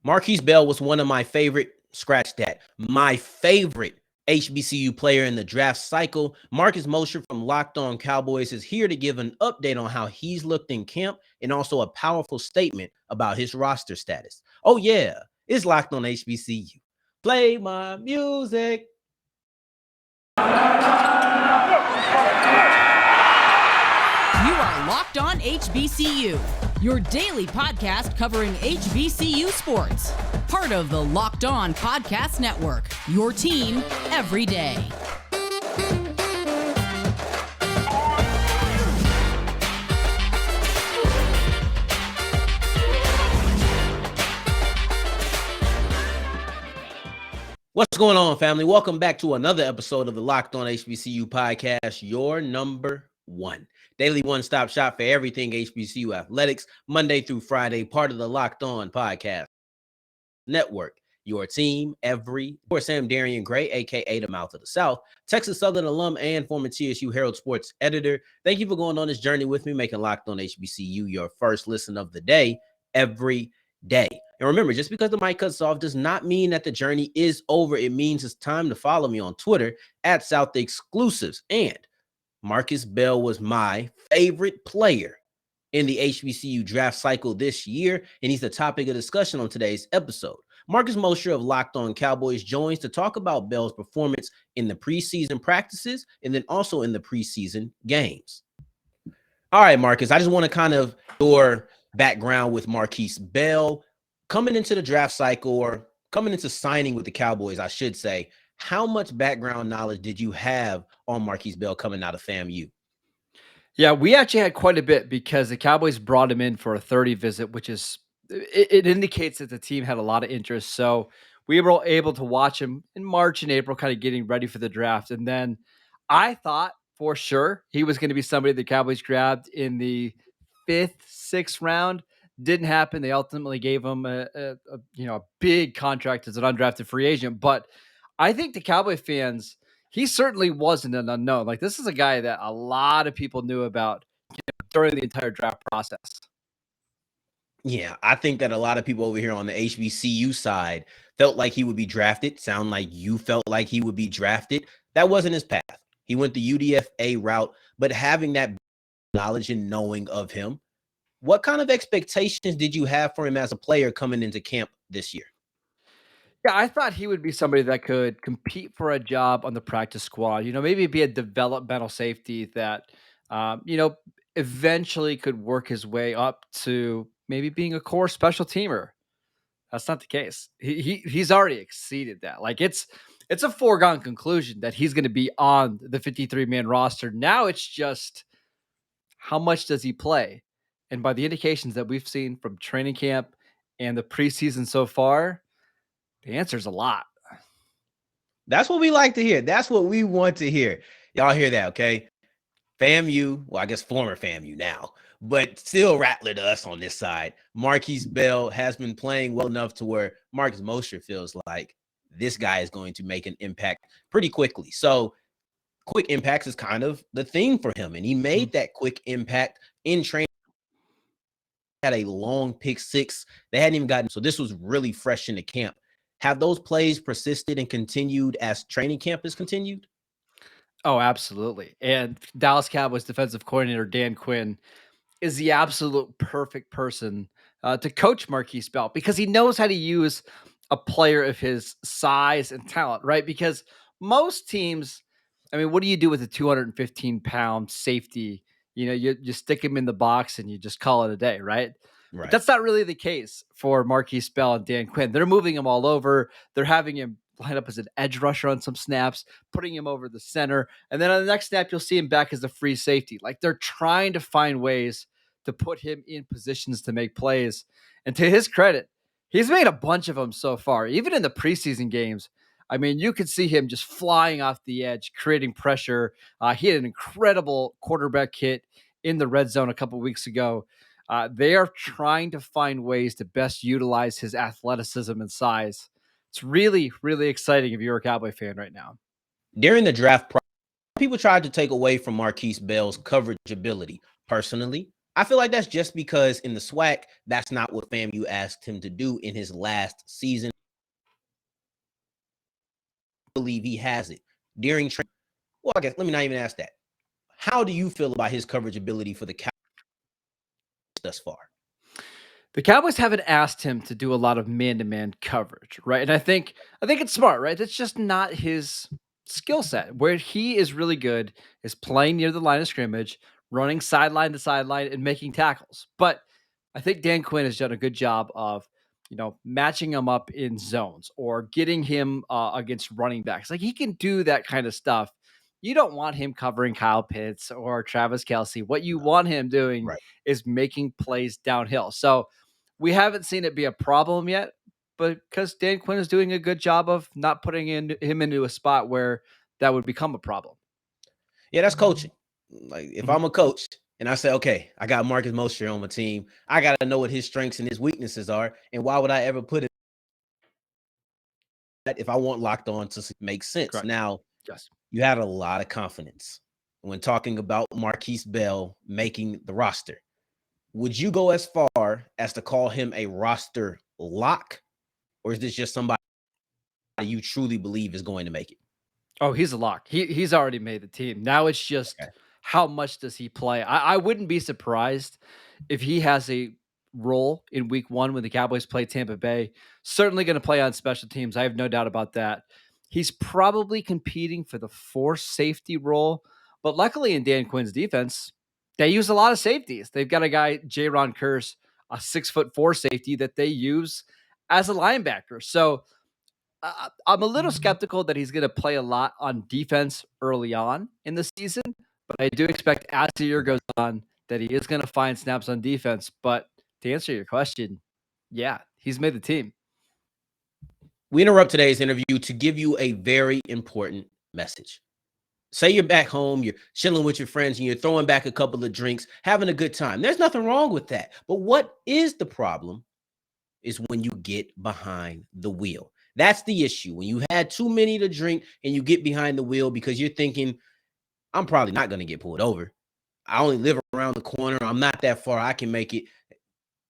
Markquese Bell was one of my favorite, scratch that, my favorite HBCU player in the draft cycle. Mosher from Locked On Cowboys is here to give an update on how he's looked in camp and also a powerful statement about his roster status. Oh, yeah, it's Locked On HBCU. Play my music. You are Locked On HBCU, your daily podcast covering HBCU sports. Part of the Locked On Podcast Network, your team every day. What's going on, family? Welcome back to another episode of the Locked On HBCU podcast, your number one daily one-stop shop for everything HBCU athletics, Monday through Friday, part of the Locked On Podcast Network, your team every. Or Sam Darian Gray, aka the Mouth of the South, Texas Southern alum and former TSU Herald Sports editor. Thank you for going on this journey with me, making Locked On HBCU your first listen of the day every day. And remember, just because the mic cuts off does not mean that the journey is over. It means it's time to follow me on Twitter at South Exclusives. And Markquese Bell was my favorite player in the HBCU draft cycle this year, and he's the topic of discussion on today's episode. Mosher of Locked On Cowboys joins to talk about Bell's performance in the preseason practices and then also in the preseason games. All right, Marcus, I just want to kind of your background with Markquese Bell coming into the draft cycle, or coming into signing with the Cowboys, I should say. How much background knowledge did you have on Markquese Bell coming out of FAMU? Yeah, we actually had quite a bit because the Cowboys brought him in for a 30 visit, which is it indicates that the team had a lot of interest. So we were able to watch him in March and April, kind of getting ready for the draft. And then I thought for sure he was going to be somebody the Cowboys grabbed in the 5th, 6th round. Didn't happen. They ultimately gave him a big contract as an undrafted free agent. But I think the Cowboy fans, he certainly wasn't an unknown. Like, this is a guy that a lot of people knew about during the entire draft process. Yeah, I think that a lot of people over here on the HBCU side felt like he would be drafted. Sound like you felt like he would be drafted. That wasn't his path. He went the UDFA route, but having that knowledge and knowing of him, what kind of expectations did you have for him as a player coming into camp this year? Yeah, I thought he would be somebody that could compete for a job on the practice squad. Maybe be a developmental safety that, eventually could work his way up to maybe being a core special teamer. That's not the case. He's already exceeded that. Like, it's a foregone conclusion that he's going to be on the 53-man roster. Now it's just how much does he play? And by the indications that we've seen from training camp and the preseason so far, the answer is a lot. That's what we like to hear. That's what we want to hear. Y'all hear that, okay? FAMU, well, I guess former FAMU now, but still Rattler to us on this side. Markquese Bell has been playing well enough to where Mosher feels like this guy is going to make an impact pretty quickly. So quick impacts is kind of the thing for him, and he made that quick impact in training. Had a long pick six. They hadn't even gotten, so this was really fresh in the camp. Have those plays persisted and continued as training camp has continued? Oh, absolutely. And Dallas Cowboys defensive coordinator Dan Quinn is the absolute perfect person to coach Markquese Bell, because he knows how to use a player of his size and talent, right? Because most teams, I mean, what do you do with a 215-pound safety? You stick him in the box and you just call it a day, right? Right. But that's not really the case for Markquese Bell and Dan Quinn. They're moving him all over. They're having him line up as an edge rusher on some snaps, putting him over the center. And then on the next snap, you'll see him back as a free safety. Like, they're trying to find ways to put him in positions to make plays. And to his credit, he's made a bunch of them so far, even in the preseason games. I mean, you could see him just flying off the edge, creating pressure. He had an incredible quarterback hit in the red zone a couple weeks ago. They are trying to find ways to best utilize his athleticism and size. It's really, really exciting if you're a Cowboy fan right now. During the draft, people tried to take away from Markquese Bell's coverage ability. Personally, I feel like that's just because in the SWAC, that's not what FAMU asked him to do in his last season. I believe he has it during training. Well, I guess let me not even ask that. How do you feel about his coverage ability for the Cowboys thus far? The Cowboys haven't asked him to do a lot of man-to-man coverage, right? And I think it's smart, right? That's just not his skill set. Where he is really good is playing near the line of scrimmage, running sideline to sideline, and making tackles. But I think Dan Quinn has done a good job of, matching him up in zones or getting him against running backs. Like he can do that kind of stuff. You don't want him covering Kyle Pitts or Travis Kelce. What you want him doing Right. is making plays downhill. So we haven't seen it be a problem yet, but because Dan Quinn is doing a good job of not putting him into a spot where that would become a problem. Yeah, that's coaching. Like if Mhm. I'm a coach and I say, okay, I got Markquese Mosher on my team, I got to know what his strengths and his weaknesses are. And why would I ever put it if I want Locked On to make sense? Correct. Now, Yes. you had a lot of confidence when talking about Markquese Bell making the roster. Would you go as far as to call him a roster lock, or is this just somebody you truly believe is going to make it? Oh, he's a lock. He's already made the team. Now it's just Okay. how much does he play? I wouldn't be surprised if he has a role in week one when the Cowboys play Tampa Bay. Certainly going to play on special teams. I have no doubt about that. He's probably competing for the force safety role, but luckily in Dan Quinn's defense, they use a lot of safeties. They've got a guy, Jaron Curse, a 6'4" safety that they use as a linebacker. So I'm a little skeptical that he's going to play a lot on defense early on in the season, but I do expect as the year goes on that he is going to find snaps on defense. But to answer your question, yeah, he's made the team. We interrupt today's interview to give you a very important message. Say you're back home, you're chilling with your friends, and you're throwing back a couple of drinks, having a good time. There's nothing wrong with that. But what is the problem is when you get behind the wheel. That's the issue. When you had too many to drink and you get behind the wheel because you're thinking, I'm probably not going to get pulled over. I only live around the corner. I'm not that far. I can make it.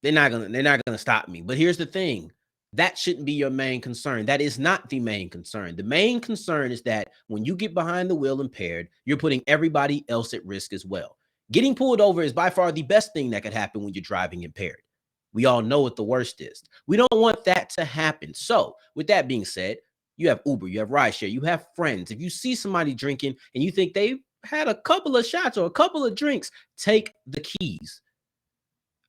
They're not gonna stop me. But here's the thing. That shouldn't be your main concern. That is not the main concern. The main concern is that when you get behind the wheel impaired, you're putting everybody else at risk as well. Getting pulled over is by far the best thing that could happen when you're driving impaired. We all know what the worst is. We don't want that to happen. So, with that being said, you have Uber, you have rideshare, you have friends. If you see somebody drinking and you think they've had a couple of shots or a couple of drinks, take the keys.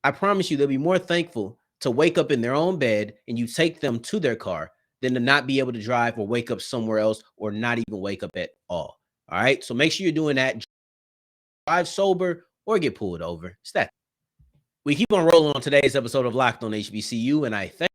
I promise you, they'll be more thankful to wake up in their own bed and you take them to their car than to not be able to drive or wake up somewhere else or not even wake up at all. All right. So make sure you're doing that. Drive sober or get pulled over. It's that. We keep on rolling on today's episode of Locked on HBCU, and I thank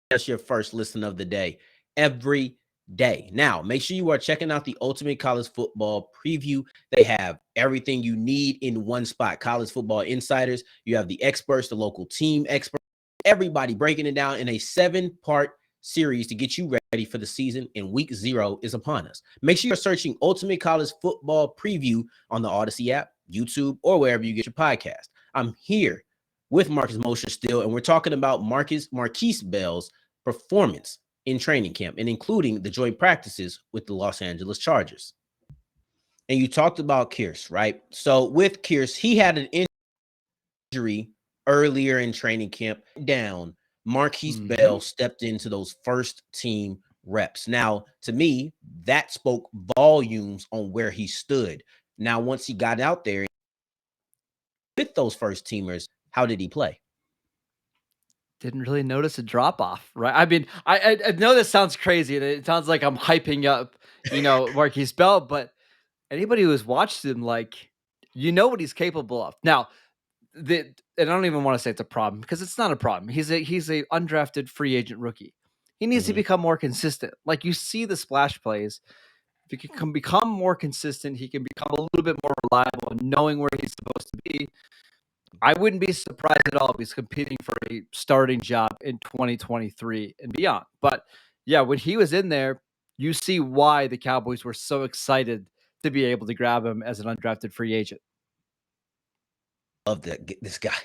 that's your first listen of the day every day. Now, make sure you are checking out the Ultimate College Football Preview. They have everything you need in one spot. College Football Insiders, you have the experts, the local team experts, everybody breaking it down in a 7-part series to get you ready for the season, and week 0 is upon us. Make sure you're searching Ultimate College Football Preview on the Odyssey app, YouTube, or wherever you get your podcast. I'm here with Markquese Mosher still, and we're talking about Markquese Bell's performance in training camp and including the joint practices with the Los Angeles Chargers. And you talked about Kearse, right? So with Kearse, he had an injury earlier in training camp. Down, Markquese Bell stepped into those first team reps. Now, to me, that spoke volumes on where he stood. Now, once he got out there with those first teamers, how did he play? Didn't really notice a drop off, right? I mean, I know this sounds crazy and it sounds like I'm hyping up, Markquese Bell, but anybody who has watched him, like, what he's capable of. Now, and I don't even want to say it's a problem because it's not a problem. He's a undrafted free agent rookie. He needs to become more consistent. Like you see the splash plays. If he can become more consistent, he can become a little bit more reliable and knowing where he's supposed to be. I wouldn't be surprised at all if he's competing for a starting job in 2023 and beyond. But yeah, when he was in there, you see why the Cowboys were so excited to be able to grab him as an undrafted free agent. love this guy,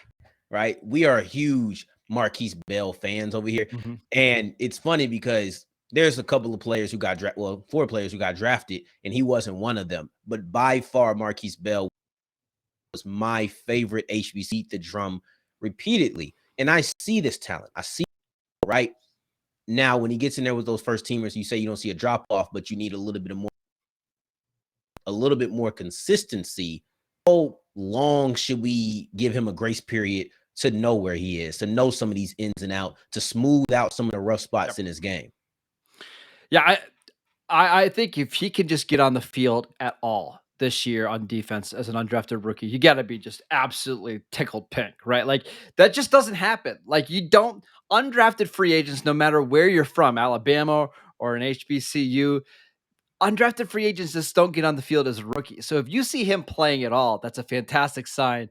right? We are huge Markquese Bell fans over here. Mm-hmm. And it's funny because there's a couple of players who got drafted, well, 4 players who got drafted, and he wasn't one of them. But by far, Markquese Bell was my favorite HBC to drum repeatedly. And I see this talent. I see it, right? Now, when he gets in there with those first teamers, you say you don't see a drop off, but you need a little bit more consistency. How long should we give him a grace period to know where he is, to know some of these ins and outs, to smooth out some of the rough spots in his game? Yeah, I think if he can just get on the field at all this year on defense as an undrafted rookie, you got to be just absolutely tickled pink, right? Like that just doesn't happen. Like you don't undrafted free agents, no matter where you're from, Alabama or an HBCU, undrafted free agents just don't get on the field as a rookie. So if you see him playing at all, that's a fantastic sign.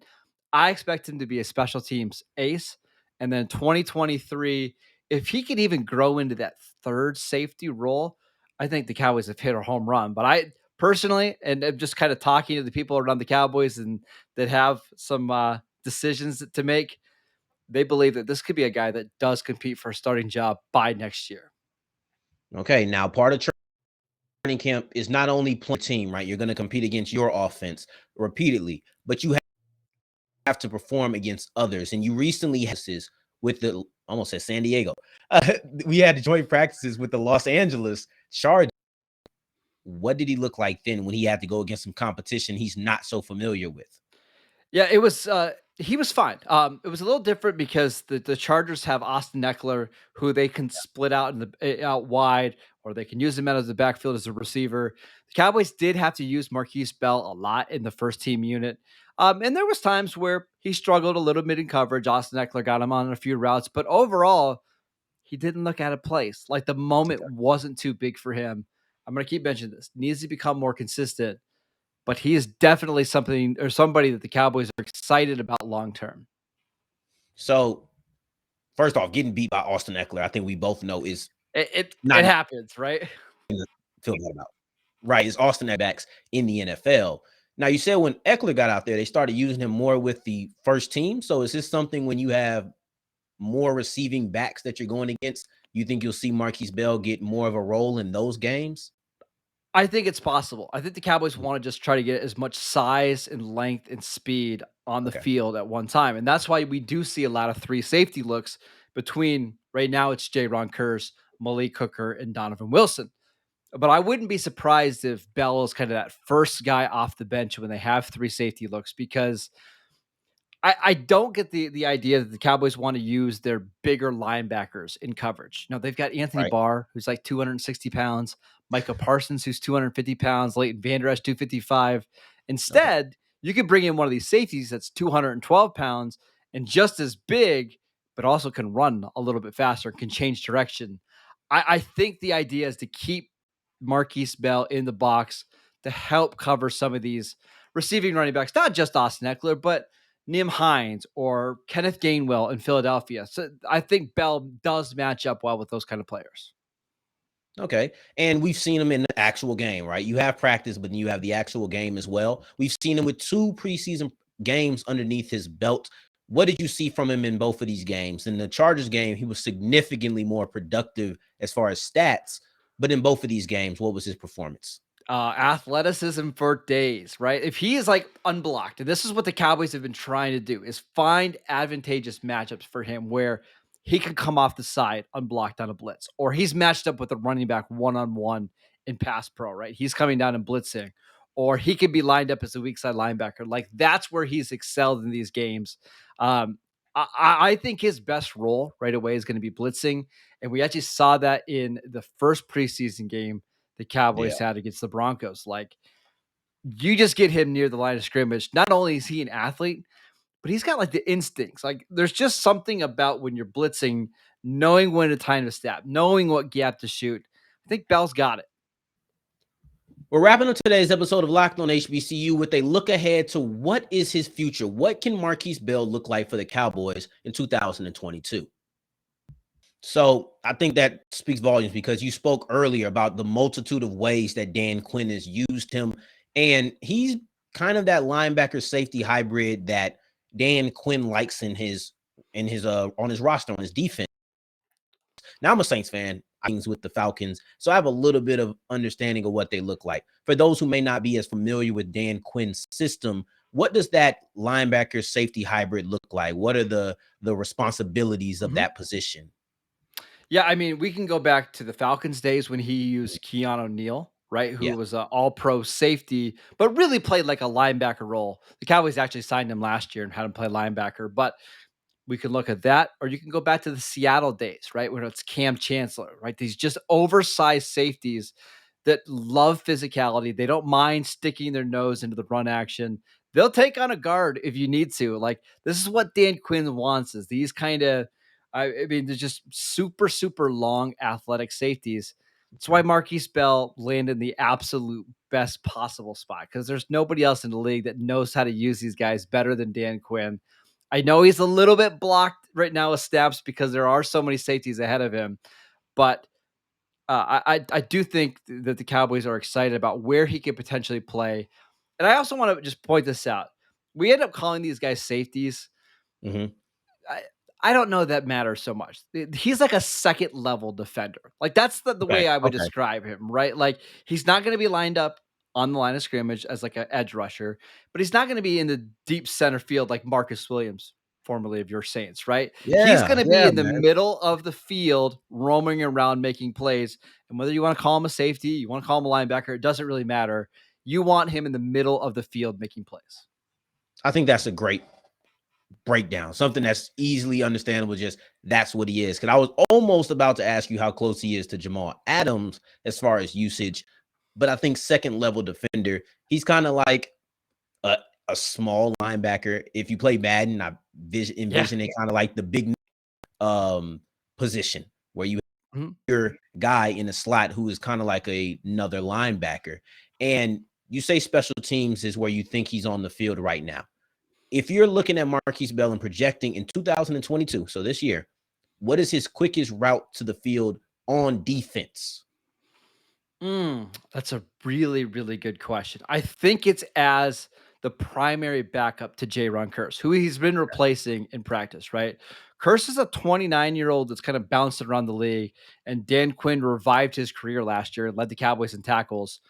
I expect him to be a special teams ace. And then 2023, if he could even grow into that third safety role, I think the Cowboys have hit a home run. But I personally, and I'm just kind of talking to the people around the Cowboys and that have some decisions to make, they believe that this could be a guy that does compete for a starting job by next year. Okay, now part of training camp is not only playing team, right? You're going to compete against your offense repeatedly, but you have to perform against others. And you recently had this with the, almost said San Diego. We had joint practices with the Los Angeles Chargers. What did he look like then when he had to go against some competition he's not so familiar with? Yeah, it was he was fine. It was a little different because the Chargers have Austin Eckler, who they can split out in the out wide, or they can use him out of the backfield as a receiver. The Cowboys did have to use Markquese Bell a lot in the first team unit. And there was times where he struggled a little bit in coverage. Austin Eckler got him on a few routes, but overall, he didn't look out of place. Like the moment wasn't too big for him. I'm going to keep mentioning this. Needs to become more consistent, but he is definitely something or somebody that the Cowboys are excited about long term. So, first off, getting beat by Austin Eckler, I think we both know is It not happens, right? feel bad about. Right, it's Austin backs in the NFL. Now, you said when Eckler got out there, they started using him more with the first team. So, is this something when you have more receiving backs that you're going against, you think you'll see Markquese Bell get more of a role in those games? I think it's possible. I think the Cowboys want to just try to get as much size and length and speed on the field at one time. And that's why we do see a lot of 3 safety looks between right now it's Jaron Kearse, Malik Hooker, and Donovan Wilson. But I wouldn't be surprised if Bell is kind of that first guy off the bench when they have 3 safety looks, because I don't get the idea that the Cowboys want to use their bigger linebackers in coverage. No, they've got Anthony Barr, who's like 260 pounds, Micah Parsons, who's 250 pounds, Leighton Vander Esch, 255. Instead, you could bring in one of these safeties that's 212 pounds and just as big, but also can run a little bit faster, can change direction. I think the idea is to keep Markquese Bell in the box to help cover some of these receiving running backs, not just Austin Eckler, but Nim Hines or Kenneth Gainwell in Philadelphia. So I think Bell does match up well with those kind of players. Okay. And we've seen him in the actual game, right? You have practice, but you have the actual game as well. We've seen him with 2 preseason games underneath his belt. What did you see from him in both of these games? In the Chargers game, he was significantly more productive as far as stats, but in both of these games, what was his performance? Athleticism for days, right? If he is like unblocked, and this is what the Cowboys have been trying to do, is find advantageous matchups for him where he can come off the side unblocked on a blitz, or he's matched up with a running back one-on-one in pass pro, right? He's coming down and blitzing, or he could be lined up as a weak side linebacker. Like that's where he's excelled in these games. I think his best role right away is going to be blitzing. And we actually saw that in the first preseason game the Cowboys had against the Broncos. Like you just get him near the line of scrimmage. Not only is he an athlete, but he's got like the instincts. Like there's just something about when you're blitzing, knowing when to time to snap, knowing what gap to shoot. I think Bell's got it. We're wrapping up today's episode of Locked on HBCU with a look ahead to what is his future. What can Markquese Bell look like for the Cowboys in 2022? So I think that speaks volumes because you spoke earlier about the multitude of ways that Dan Quinn has used him. And he's kind of that linebacker safety hybrid that Dan Quinn likes in his on his roster, on his defense. Now I'm a Saints fan. Things with the Falcons, so I have a little bit of understanding of what they look like. For those who may not be as familiar with Dan Quinn's system, what does that linebacker safety hybrid look like? What are the responsibilities of that position? Yeah, I mean, we can go back to the Falcons days when he used Keon O'Neal, right? Who was an all-pro safety, but really played like a linebacker role. The Cowboys actually signed him last year and had him play linebacker, but we can look at that, or you can go back to the Seattle days, right? When it's Cam Chancellor, right? These just oversized safeties that love physicality. They don't mind sticking their nose into the run action. They'll take on a guard if you need to. Like, this is what Dan Quinn wants, is these kind of, I mean, they're just super, super long athletic safeties. That's why Markquese Bell landed in the absolute best possible spot, because there's nobody else in the league that knows how to use these guys better than Dan Quinn. I know he's a little bit blocked right now with snaps because there are so many safeties ahead of him, but I do think that the Cowboys are excited about where he could potentially play. And I also want to just point this out. We end up calling these guys safeties. Mm-hmm. I don't know that matters so much. He's like a second level defender. Like, that's the way I would describe him, right? Like, he's not going to be lined up on the line of scrimmage as like an edge rusher, but he's not going to be in the deep center field like Marcus Williams, formerly of your Saints, right? He's going to be in the middle of the field, roaming around, making plays. And whether you want to call him a safety, you want to call him a linebacker, it doesn't really matter. You want him in the middle of the field making plays. I think that's a great breakdown, something that's easily understandable. Just that's what he is. Because I was almost about to ask you how close he is to Jamal Adams as far as usage, but I think second level defender, he's kind of like a small linebacker. If you play Madden, I envision it kind of like the big position where you have your guy in the slot who is kind of like another linebacker. And you say special teams is where you think he's on the field right now. If you're looking at Markquese Bell and projecting in 2022, so this year, what is his quickest route to the field on defense? That's a really, really good question. I think it's as the primary backup to Jaron Kearse, who he's been replacing in practice, right? Kearse is a 29-year-old that's kind of bounced around the league, and Dan Quinn revived his career last year and led the Cowboys in tackles.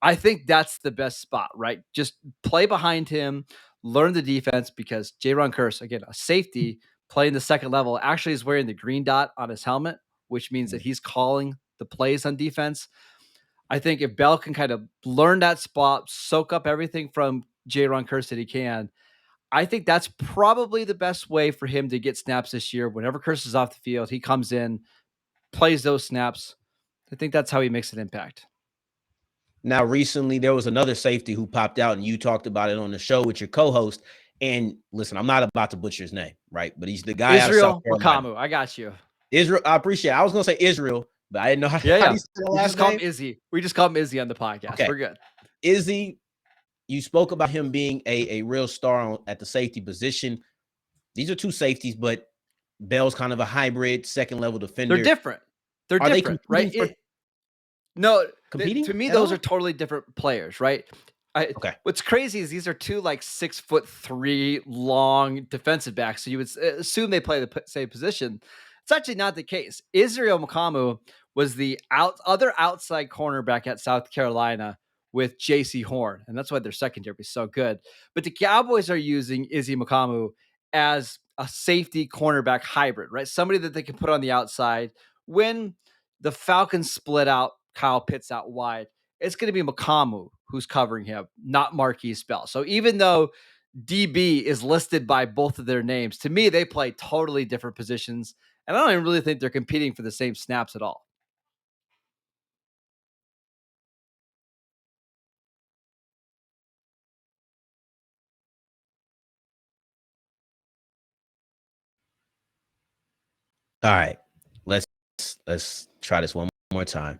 I think that's the best spot, right? Just play behind him, learn the defense, because Jaron Kearse, again, a safety playing the second level, actually is wearing the green dot on his helmet, which means that he's calling the plays on defense. I think if Bell can kind of learn that spot, soak up everything from Jaron Kearse that he can, I think that's probably the best way for him to get snaps this year. Whenever Kearse is off the field, he comes in, plays those snaps. I think that's how he makes an impact. Now, recently, there was another safety who popped out, and you talked about it on the show with your co-host. And listen, I'm not about to butcher his name, right? But he's the guy Israel out of South Carolina. Makamu. I got you. Israel, I appreciate it. I was going to say Israel, but I didn't know how, yeah. how do you say the We last just call name? him Izzy. We just call him Izzy on the podcast. Okay. We're good. Izzy, you spoke about him being a real star at the safety position. These are two safeties, but Bell's kind of a hybrid second level defender. They're different. They're different, right? Competing? To me, those are totally different players, right? Okay. What's crazy is these are two like 6'3" long defensive backs. So you would assume they play the same position. It's actually not the case. Israel Makamu was the other outside cornerback at South Carolina with J.C. Horn, and that's why their secondary is so good. But the Cowboys are using Izzy Makamu as a safety cornerback hybrid, right? Somebody that they can put on the outside. When the Falcons split out Kyle Pitts out wide, it's going to be Makamu who's covering him, not Markquese Bell. So even though DB is listed by both of their names, to me, they play totally different positions. And I don't even really think they're competing for the same snaps at all. All right. Let's try this one more time.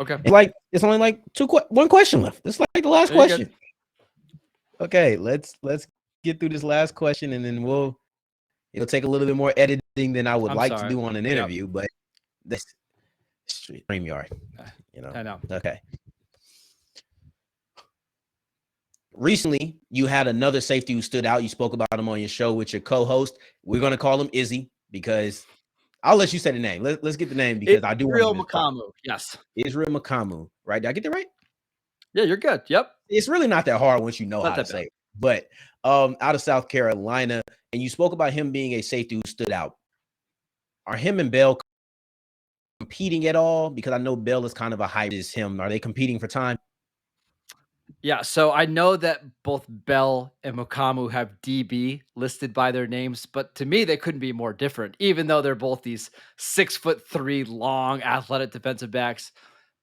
Okay. It's only like one question left. It's like the last question. Okay, let's get through this last question, and then it'll take a little bit more editing than I would like to do on an interview, but this StreamYard, I know. Okay. recently you had another safety who stood out. You spoke about him on your show with your co-host. We're going to call him Izzy because I'll let you say the name. Let's get the name because I do want to Israel get his thoughts. Makamu. Yes. Israel Makamu, right? Did I get that right? Yeah, you're good. Yep. It's really not that hard once you know Not how to that say bad. it. But out of South Carolina, and you spoke about him being a safety who stood out. Are him and Bell competing at all? Because I know Bell is kind of a hype as him. Are they competing for time? Yeah, so I know that both Bell and Mokamu have DB listed by their names, but to me, they couldn't be more different, even though they're both these 6'3" long athletic defensive backs.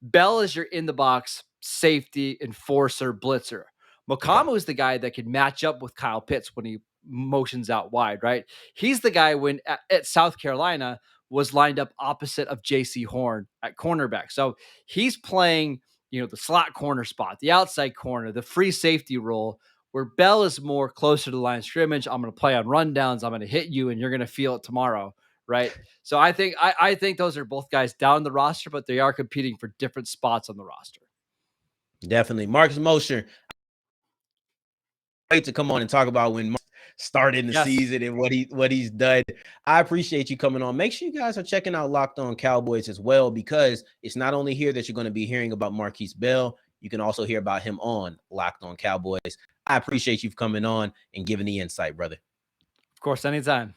Bell is your in the box safety enforcer blitzer. Mokamu is the guy that can match up with Kyle Pitts when he motions out wide, right? He's the guy when at South Carolina was lined up opposite of JC Horn at cornerback. So he's playing the slot corner spot, the outside corner, the free safety role, where Bell is more closer to the line of scrimmage. I'm going to play on rundowns. I'm going to hit you, and you're going to feel it tomorrow, right? So I think those are both guys down the roster, but they are competing for different spots on the roster. Definitely. Marcus Mosher, wait to come on and talk about when starting the season and what he's done. I appreciate you coming on. Make sure you guys are checking out Locked On Cowboys as well, because it's not only here that you're going to be hearing about Markquese Bell. You can also hear about him on Locked On Cowboys. I appreciate you coming on and giving the insight, brother. Of course, anytime.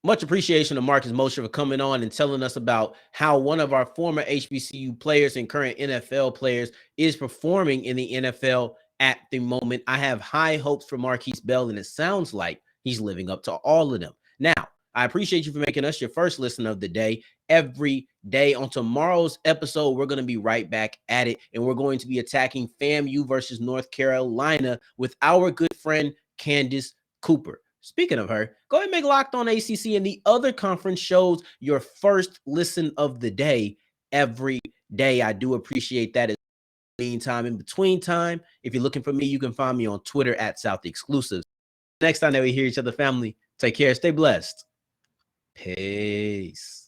Much appreciation to Marcus Mosher for coming on and telling us about how one of our former HBCU players and current NFL players is performing in the NFL at the moment. I have high hopes for Markquese Bell, and it sounds like he's living up to all of them. Now, I appreciate you for making us your first listen of the day. Every day on tomorrow's episode, we're going to be right back at it, and we're going to be attacking FAMU versus North Carolina with our good friend Candace Cooper. Speaking of her, go ahead and make Locked On ACC and the other conference shows your first listen of the day every day. I do appreciate that. Meantime, in between time, if you're looking for me, you can find me on Twitter at South Exclusives. Next time that we hear each other, family, take care, stay blessed. Peace.